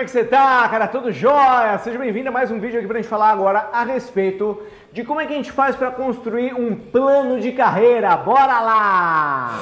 como é que você tá, cara? Tudo jóia? Seja bem-vindo a mais um vídeo aqui pra gente falar agora a respeito de como é que a gente faz para construir um plano de carreira. Bora lá!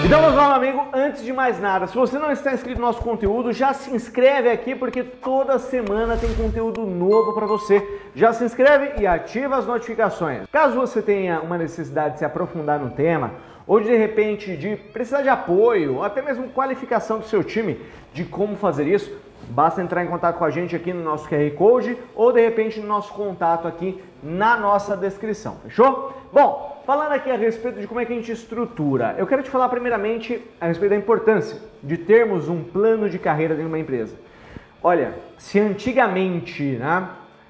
Então vamos lá, meu amigo, antes de mais nada, se você não está inscrito no nosso conteúdo, já se inscreve aqui porque toda semana tem conteúdo novo para você. Já se inscreve e ativa as notificações. Caso você tenha uma necessidade de se aprofundar no tema, ou de repente de precisar de apoio, ou até mesmo qualificação do seu time de como fazer isso, basta entrar em contato com a gente aqui no nosso QR Code ou de repente no nosso contato aqui na nossa descrição, fechou? Bom, falando aqui a respeito de como é que a gente estrutura, eu quero te falar primeiramente a respeito da importância de termos um plano de carreira dentro de uma empresa. Olha, se antigamente, né,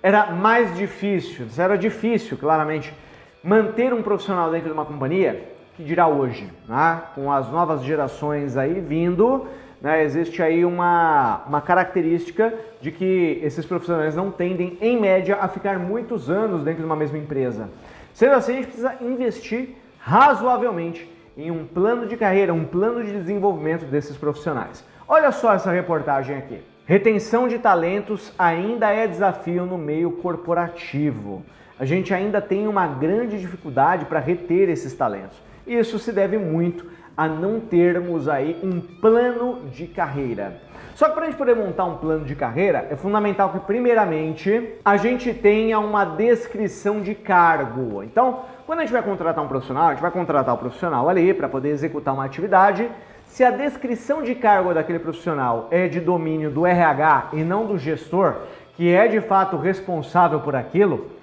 era mais difícil, era difícil claramente, manter um profissional dentro de uma companhia, que dirá hoje, né? Com as novas gerações aí vindo, né? Existe aí uma característica de que esses profissionais não tendem, em média, a ficar muitos anos dentro de uma mesma empresa. Sendo assim, a gente precisa investir razoavelmente em um plano de carreira, um plano de desenvolvimento desses profissionais. Olha só essa reportagem aqui. Retenção de talentos ainda é desafio no meio corporativo. A gente ainda tem uma grande dificuldade para reter esses talentos. Isso se deve muito a não termos aí um plano de carreira. Só que para a gente poder montar um plano de carreira, é fundamental que primeiramente a gente tenha uma descrição de cargo. Então, quando a gente vai contratar um profissional, a gente vai contratar o profissional ali para poder executar uma atividade. Se a descrição de cargo daquele profissional é de domínio do RH e não do gestor, que é de fato responsável por aquilo,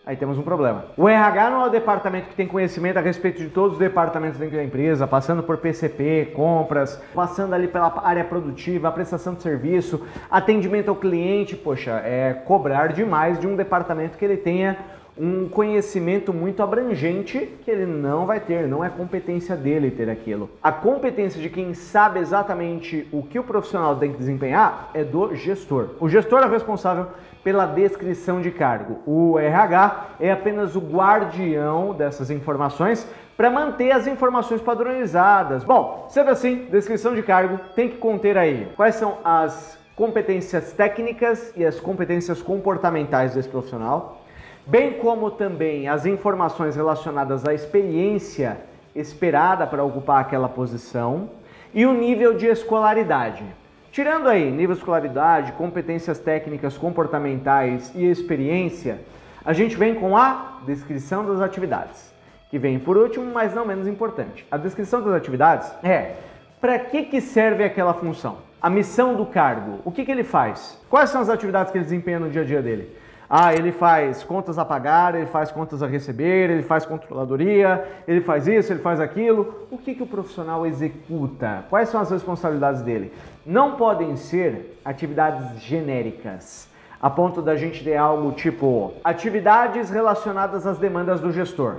aí temos um problema. O RH não é o departamento que tem conhecimento a respeito de todos os departamentos dentro da empresa, passando por PCP, compras, passando ali pela área produtiva, prestação de serviço, atendimento ao cliente. Poxa, é cobrar demais de um departamento que ele tenha um conhecimento muito abrangente que ele não vai ter, não é competência dele ter aquilo. A competência de quem sabe exatamente o que o profissional tem que desempenhar é do gestor. O gestor é responsável pela descrição de cargo. O RH é apenas o guardião dessas informações para manter as informações padronizadas. Bom, sendo assim, descrição de cargo tem que conter aí quais são as competências técnicas e as competências comportamentais desse profissional, bem como também as informações relacionadas à experiência esperada para ocupar aquela posição e o nível de escolaridade. Tirando aí nível de escolaridade, competências técnicas, comportamentais e experiência, a gente vem com a descrição das atividades, que vem por último, mas não menos importante. A descrição das atividades é para que serve aquela função, a missão do cargo, o que ele faz, quais são as atividades que ele desempenha no dia a dia dele. Ah, ele faz contas a pagar, ele faz contas a receber, ele faz controladoria, ele faz isso, ele faz aquilo. O que o profissional executa? Quais são as responsabilidades dele? Não podem ser atividades genéricas, a ponto da gente ter algo tipo atividades relacionadas às demandas do gestor.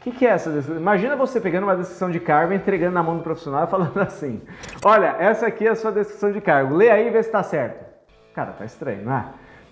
O que é essa descrição? Imagina você pegando uma descrição de cargo, entregando na mão do profissional e falando assim: olha, essa aqui é a sua descrição de cargo, lê aí e vê se está certo. Cara, tá estranho, não é?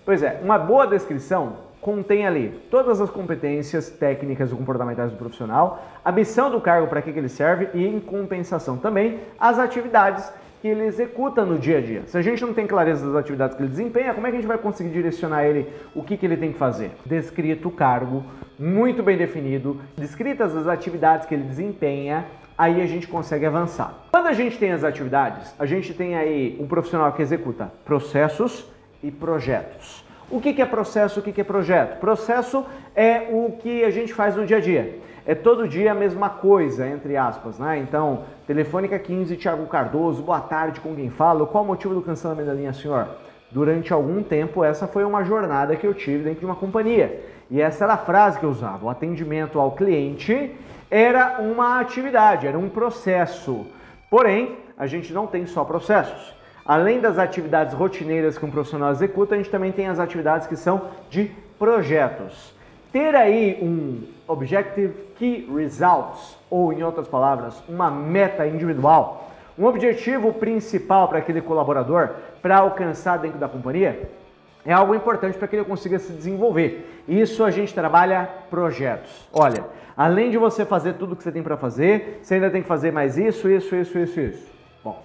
Pois é, uma boa descrição contém ali todas as competências técnicas e comportamentais do profissional, a missão do cargo, para que ele serve e, em compensação também, as atividades que ele executa no dia a dia. Se a gente não tem clareza das atividades que ele desempenha, como é que a gente vai conseguir direcionar ele o que ele tem que fazer? Descrito o cargo, muito bem definido, descritas as atividades que ele desempenha, aí a gente consegue avançar. Quando a gente tem as atividades, a gente tem aí um profissional que executa processos e projetos. O que é processo, o que é projeto? Processo é o que a gente faz no dia a dia. É todo dia a mesma coisa, entre aspas, né? Então, Telefônica 15, Thiago Cardoso, boa tarde, com quem falo? Qual o motivo do cancelamento da linha, senhor? Durante algum tempo, essa foi uma jornada que eu tive dentro de uma companhia. E essa era a frase que eu usava. O atendimento ao cliente era uma atividade, era um processo. Porém, a gente não tem só processos. Além das atividades rotineiras que um profissional executa, a gente também tem as atividades que são de projetos. Ter aí um Objective Key Results, ou em outras palavras, uma meta individual, um objetivo principal para aquele colaborador para alcançar dentro da companhia, é algo importante para que ele consiga se desenvolver. Isso a gente trabalha projetos. Olha, além de você fazer tudo que você tem para fazer, você ainda tem que fazer mais isso. Bom,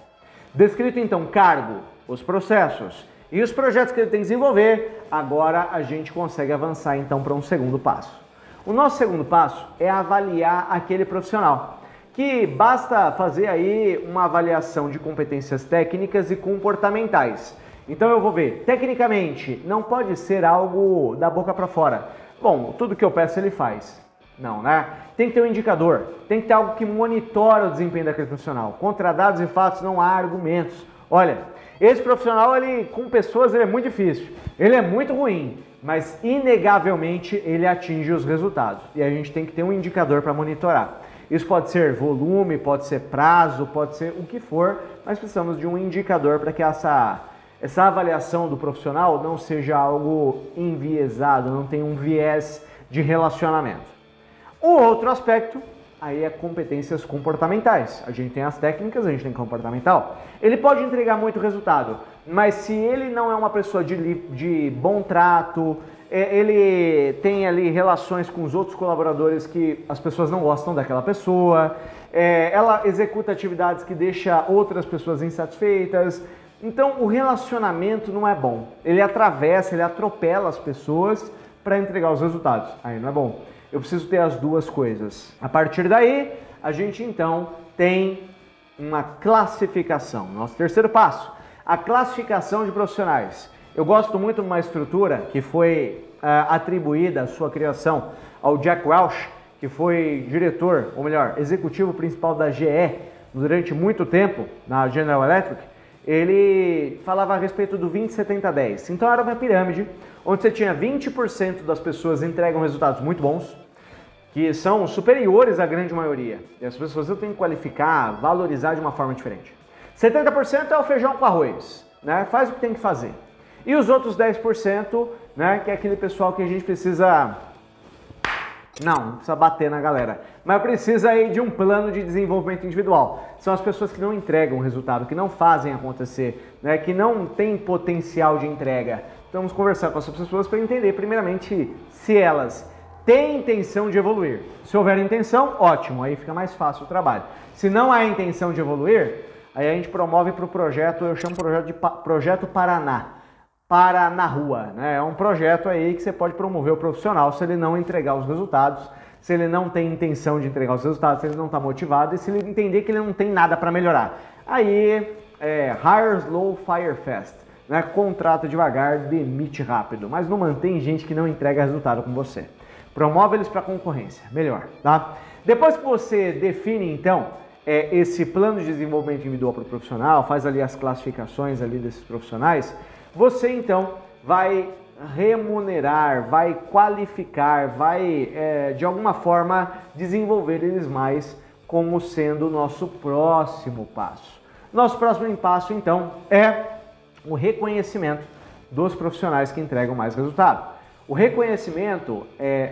descrito então cargo, os processos e os projetos que ele tem que desenvolver, agora a gente consegue avançar então para um segundo passo. O nosso segundo passo é avaliar aquele profissional, que basta fazer aí uma avaliação de competências técnicas e comportamentais. Então eu vou ver, tecnicamente, não pode ser algo da boca para fora. Bom, tudo que eu peço ele faz. Não, né? Tem que ter um indicador, tem que ter algo que monitora o desempenho daquele profissional. Contra dados e fatos não há argumentos. Olha, esse profissional, com pessoas, ele é muito difícil, ele é muito ruim, mas inegavelmente ele atinge os resultados. E a gente tem que ter um indicador para monitorar. Isso pode ser volume, pode ser prazo, pode ser o que for, mas precisamos de um indicador para que essa avaliação do profissional não seja algo enviesado, não tenha um viés de relacionamento. O outro aspecto aí é competências comportamentais. A gente tem as técnicas, a gente tem comportamental. Ele pode entregar muito resultado, mas se ele não é uma pessoa de bom trato, ele tem ali relações com os outros colaboradores que as pessoas não gostam daquela pessoa, ela executa atividades que deixam outras pessoas insatisfeitas. Então o relacionamento não é bom, ele atravessa, ele atropela as pessoas para entregar os resultados, aí não é bom. Eu preciso ter as duas coisas. A partir daí, a gente então tem uma classificação. Nosso terceiro passo, a classificação de profissionais. Eu gosto muito de uma estrutura que foi atribuída a sua criação ao Jack Welch, que foi diretor, ou melhor, executivo principal da GE durante muito tempo, na General Electric. Ele falava a respeito do 20-70-10. Então era uma pirâmide onde você tinha 20% das pessoas entregam resultados muito bons, que são superiores à grande maioria. E as pessoas eu tenho que qualificar, valorizar de uma forma diferente. 70% é o feijão com arroz, né? Faz o que tem que fazer. E os outros 10%, né, que é aquele pessoal que a gente precisa... Não precisa bater na galera, mas precisa aí de um plano de desenvolvimento individual. São as pessoas que não entregam o resultado, que não fazem acontecer, né? Que não têm potencial de entrega. Então vamos conversar com essas pessoas para entender, primeiramente, se elas têm intenção de evoluir. Se houver intenção, ótimo, aí fica mais fácil o trabalho. Se não há intenção de evoluir, aí a gente promove para o projeto, eu chamo de Projeto Paraná. Para na rua, né? É um projeto aí que você pode promover o profissional se ele não entregar os resultados, se ele não tem intenção de entregar os resultados, se ele não está motivado e se ele entender que ele não tem nada para melhorar. Aí, hire slow, fire fast, né? Contrata devagar, demite rápido, mas não mantém gente que não entrega resultado com você. Promove eles para concorrência, melhor, tá? Depois que você define, então, esse plano de desenvolvimento individual para o profissional, faz ali as classificações ali desses profissionais, você então vai remunerar, vai qualificar, vai de alguma forma desenvolver eles mais como sendo o nosso próximo passo. Nosso próximo passo então é o reconhecimento dos profissionais que entregam mais resultado. O reconhecimento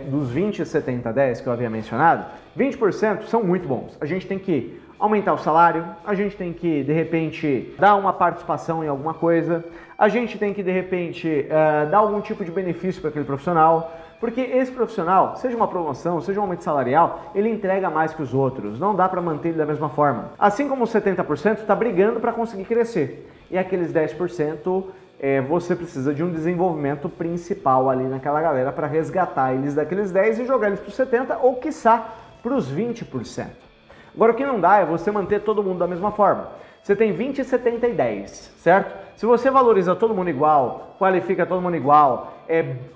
dos 20-70-10 que eu havia mencionado, 20% são muito bons. A gente tem que aumentar o salário, a gente tem que, de repente, dar uma participação em alguma coisa, a gente tem que, de repente, dar algum tipo de benefício para aquele profissional, porque esse profissional, seja uma promoção, seja um aumento salarial, ele entrega mais que os outros, não dá para manter ele da mesma forma. Assim como os 70% está brigando para conseguir crescer, e aqueles 10%, você precisa de um desenvolvimento principal ali naquela galera para resgatar eles daqueles 10% e jogar eles para os 70% ou, quiçá, para os 20%. Agora, o que não dá é você manter todo mundo da mesma forma. Você tem 20, 70 e 10, certo? Se você valoriza todo mundo igual, qualifica todo mundo igual,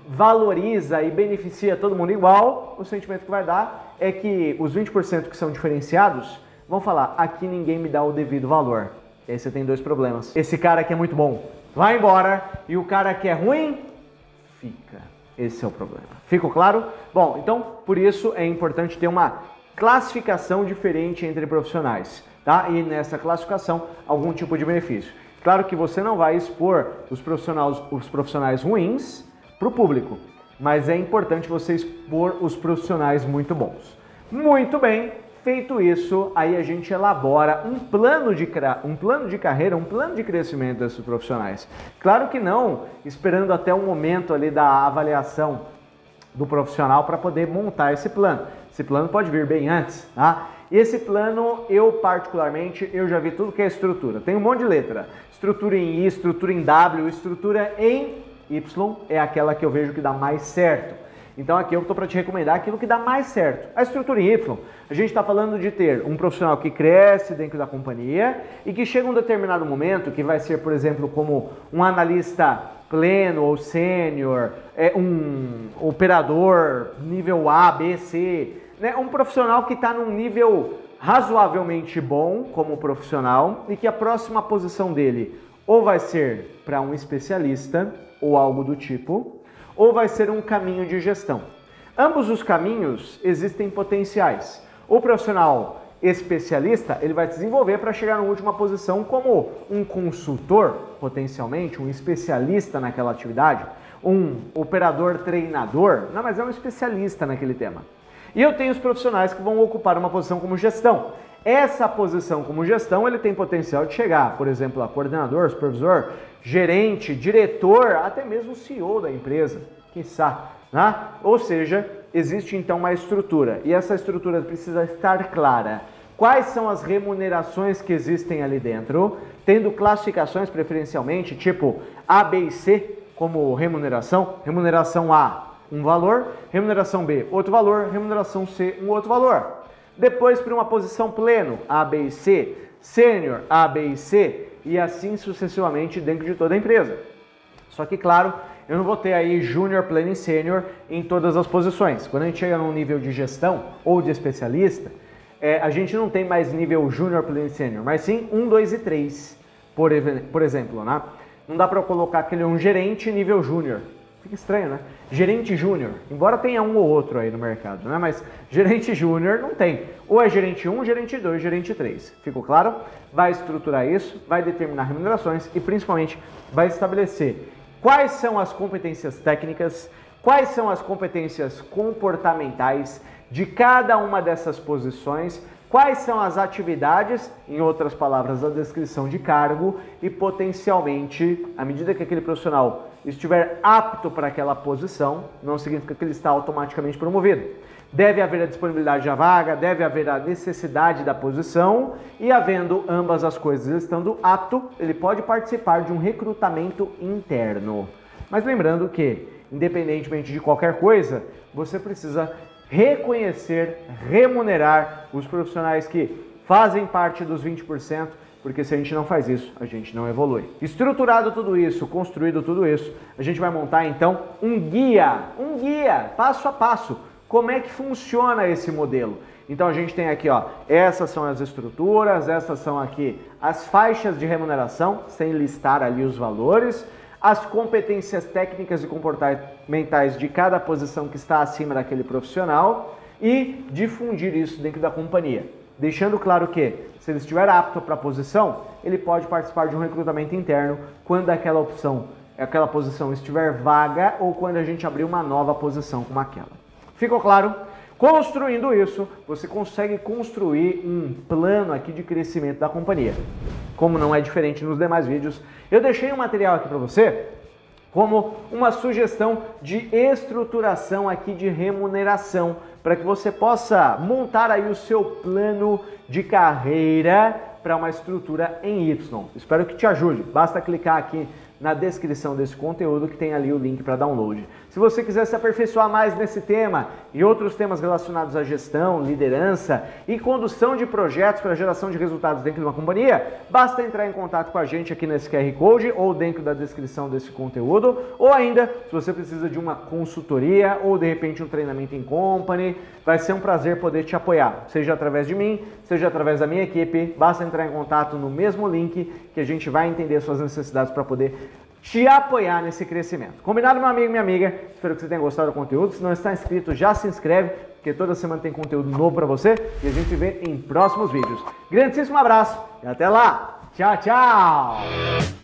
valoriza e beneficia todo mundo igual, o sentimento que vai dar é que os 20% que são diferenciados vão falar, aqui ninguém me dá o devido valor. E aí você tem dois problemas. Esse cara que é muito bom vai embora e o cara que é ruim fica. Esse é o problema. Ficou claro? Bom, então, por isso é importante ter uma classificação diferente entre profissionais, tá? E nessa classificação, algum tipo de benefício. Claro que você não vai expor os profissionais ruins para o público, mas é importante você expor os profissionais muito bons. Muito bem, Feito isso, aí a gente elabora um plano de carreira, um plano de crescimento desses profissionais. Claro que não esperando até o momento ali da avaliação do profissional para poder montar esse plano. Esse plano pode vir bem antes, tá? E esse plano, eu particularmente, eu já vi tudo que é estrutura. Tem um monte de letra. Estrutura em I, estrutura em W, estrutura em Y é aquela que eu vejo que dá mais certo. Então aqui eu estou para te recomendar aquilo que dá mais certo. A estrutura em Y, a gente está falando de ter um profissional que cresce dentro da companhia e que chega um determinado momento, que vai ser, por exemplo, como um analista pleno ou sênior, um operador nível A, B, C, né? Um profissional que está num nível razoavelmente bom como profissional e que a próxima posição dele ou vai ser para um especialista ou algo do tipo, ou vai ser um caminho de gestão. Ambos os caminhos existem potenciais. O profissional especialista, ele vai se desenvolver para chegar na última posição como um consultor, potencialmente, um especialista naquela atividade, um operador treinador, não, mas é um especialista naquele tema. E eu tenho os profissionais que vão ocupar uma posição como gestão. Essa posição como gestão, ele tem potencial de chegar, por exemplo, a coordenador, supervisor, gerente, diretor, até mesmo CEO da empresa, quiçá, né? Ou seja, existe então uma estrutura e essa estrutura precisa estar clara. Quais são as remunerações que existem ali dentro, tendo classificações preferencialmente, tipo A, B e C como remuneração. Remuneração A, um valor, remuneração B, outro valor, remuneração C, um outro valor. Depois para uma posição pleno, A, B e C, sênior, A, B e C, e assim sucessivamente dentro de toda a empresa. Só que, claro, eu não vou ter aí júnior, pleno e sênior em todas as posições. Quando a gente chega num nível de gestão ou de especialista, a gente não tem mais nível júnior, pleno e sênior, mas sim 1, 2 e 3, por exemplo, né? Não dá para eu colocar aquele um gerente nível júnior. Fica estranho, né? Gerente júnior, embora tenha um ou outro aí no mercado, né? Mas gerente júnior não tem. Ou é gerente 1, gerente 2, gerente 3. Ficou claro? Vai estruturar isso, vai determinar remunerações e principalmente vai estabelecer quais são as competências técnicas, quais são as competências comportamentais de cada uma dessas posições, quais são as atividades, em outras palavras, a descrição de cargo e potencialmente, à medida que aquele profissional estiver apto para aquela posição, não significa que ele está automaticamente promovido. Deve haver a disponibilidade da vaga, deve haver a necessidade da posição e havendo ambas as coisas, ele estando apto, ele pode participar de um recrutamento interno. Mas lembrando que, independentemente de qualquer coisa, você precisa reconhecer, remunerar os profissionais que fazem parte dos 20%, porque se a gente não faz isso, a gente não evolui. Estruturado tudo isso, construído tudo isso, a gente vai montar então um guia, passo a passo, como é que funciona esse modelo. Então a gente tem aqui, ó, essas são as estruturas, essas são aqui as faixas de remuneração, sem listar ali os valores, as competências técnicas e comportamentais de cada posição que está acima daquele profissional e difundir isso dentro da companhia. Deixando claro que, se ele estiver apto para a posição, ele pode participar de um recrutamento interno quando aquela posição estiver vaga ou quando a gente abrir uma nova posição como aquela. Ficou claro? Construindo isso, você consegue construir um plano aqui de crescimento da companhia. Como não é diferente nos demais vídeos, eu deixei um material aqui para você como uma sugestão de estruturação aqui de remuneração para que você possa montar aí o seu plano de carreira para uma estrutura em Y. Espero que te ajude. Basta clicar aqui na descrição desse conteúdo que tem ali o link para download. Se você quiser se aperfeiçoar mais nesse tema e outros temas relacionados à gestão, liderança e condução de projetos para geração de resultados dentro de uma companhia, basta entrar em contato com a gente aqui nesse QR Code ou dentro da descrição desse conteúdo, ou ainda, se você precisa de uma consultoria ou de repente um treinamento em company, vai ser um prazer poder te apoiar, seja através de mim, seja através da minha equipe, basta entrar em contato no mesmo link que a gente vai entender suas necessidades para poder te apoiar nesse crescimento. Combinado, meu amigo, minha amiga? Espero que você tenha gostado do conteúdo. Se não está inscrito, já se inscreve, porque toda semana tem conteúdo novo para você e a gente se vê em próximos vídeos. Grandíssimo abraço e até lá! Tchau, tchau!